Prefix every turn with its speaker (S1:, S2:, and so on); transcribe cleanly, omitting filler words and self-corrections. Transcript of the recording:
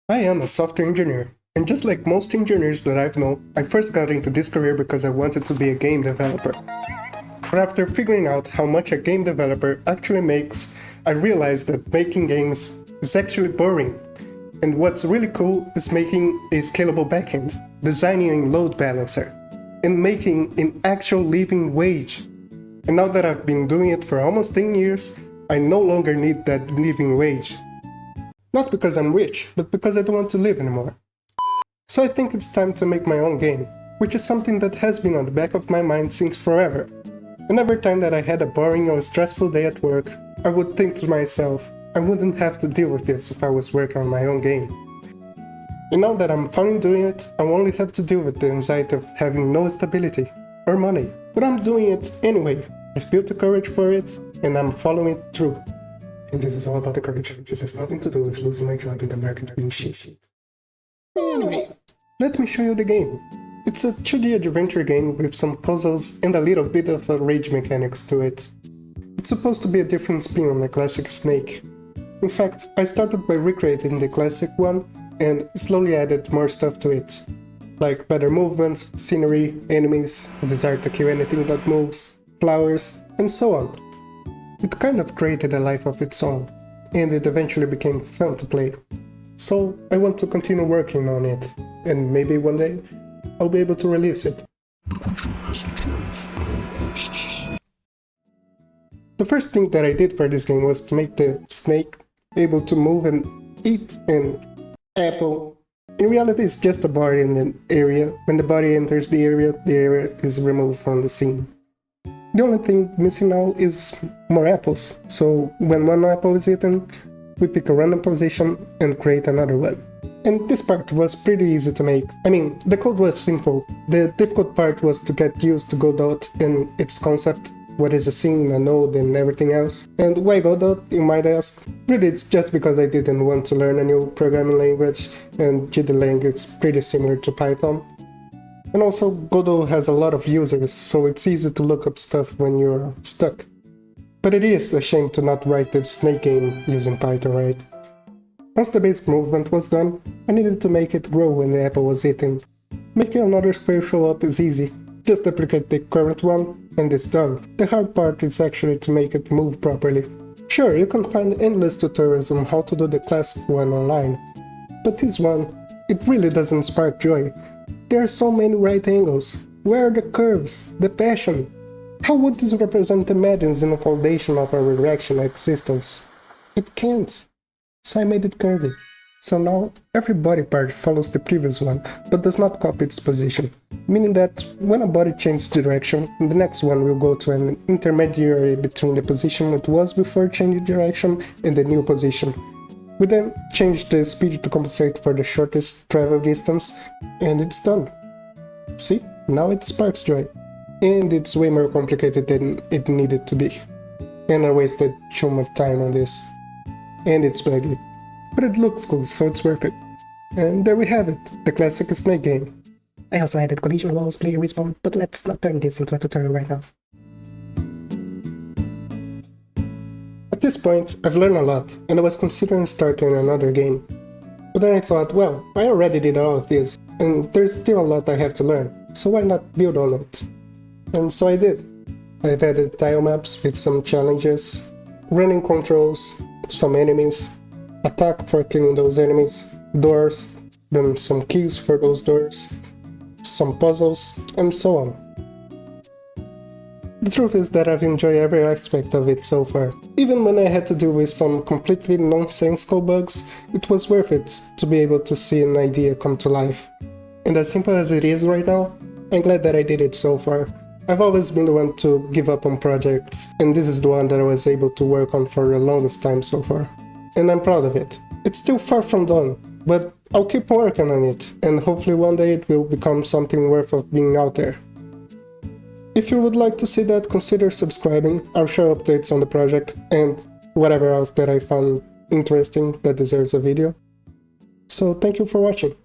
S1: I am a software engineer, and just like most engineers that I've known, I first got into this career because I wanted to be a game developer. But after figuring out how much a game developer actually makes, I realized that making games is actually boring. And what's really cool is making a scalable backend, designing a load balancer, and making an actual living wage. And now that I've been doing it for almost 10 years, I no longer need that living wage. Not because I'm rich, but because I don't want to live anymore. So I think it's time to make my own game, which is something that has been on the back of my mind since forever. And every time that I had a boring or stressful day at work, I would think to myself, I wouldn't have to deal with this if I was working on my own game. And now that I'm finally doing it, I only have to deal with the anxiety of having no stability or money. But I'm doing it anyway. I've built the courage for it, and I'm following it through. And this is all about the courage. This has nothing to do with losing my job in the market being shit. Anyway, let me show you the game. It's a 2D adventure game with some puzzles and a little bit of a rage mechanics to it. It's supposed to be a different spin on the classic Snake. In fact, I started by recreating the classic one and slowly added more stuff to it. Like better movement, scenery, enemies, a desire to kill anything that moves, flowers, and so on. It kind of created a life of its own, and it eventually became fun to play. So I want to continue working on it, and maybe one day I'll be able to release it. The first thing that I did for this game was to make the snake able to move and eat an apple. In reality, it's just a body in an area. When the body enters the area is removed from the scene. The only thing missing now is more apples, so when one apple is eaten, we pick a random position and create another one. And this part was pretty easy to make. I mean, the code was simple. The difficult part was to get used to Godot and its concept, what is a scene, a node, and everything else. And why Godot, you might ask? Really, it's just because I didn't want to learn a new programming language, and GDlang is pretty similar to Python. And also, Godot has a lot of users, so it's easy to look up stuff when you're stuck. But it is a shame to not write the snake game using Python, right? Once the basic movement was done, I needed to make it grow when the apple was eaten. Making another square show up is easy. Just duplicate the current one, and it's done. The hard part is actually to make it move properly. Sure, you can find endless tutorials on how to do the classic one online, but this one, it really doesn't spark joy. There are so many right angles. Where are the curves? The passion? How would this represent the madness in the foundation of our reaction existence? It can't. So I made it curvy. So now every body part follows the previous one, but does not copy its position. Meaning that when a body changes direction, the next one will go to an intermediary between the position it was before changing direction and the new position. We then change the speed to compensate for the shortest travel distance, and it's done. See? Now it sparks joy. And it's way more complicated than it needed to be. And I wasted too much time on this. And it's buggy. But it looks cool, so it's worth it. And there we have it, the classic snake game. I also added collision walls, player respawn, but let's not turn this into a tutorial right now. At this point, I've learned a lot, and I was considering starting another game. But then I thought, well, I already did all of this, and there's still a lot I have to learn, so why not build on it? And so I did. I've added tile maps with some challenges, running controls, some enemies, attack for killing those enemies, doors, then some keys for those doors, some puzzles, and so on. The truth is that I've enjoyed every aspect of it so far. Even when I had to deal with some completely nonsensical bugs, it was worth it to be able to see an idea come to life. And as simple as it is right now, I'm glad that I did it so far. I've always been the one to give up on projects, and this is the one that I was able to work on for the longest time so far. And I'm proud of it. It's still far from done, but I'll keep working on it, and hopefully one day it will become something worth of being out there. If you would like to see that, consider subscribing. I'll share updates on the project and whatever else that I found interesting that deserves a video. So thank you for watching.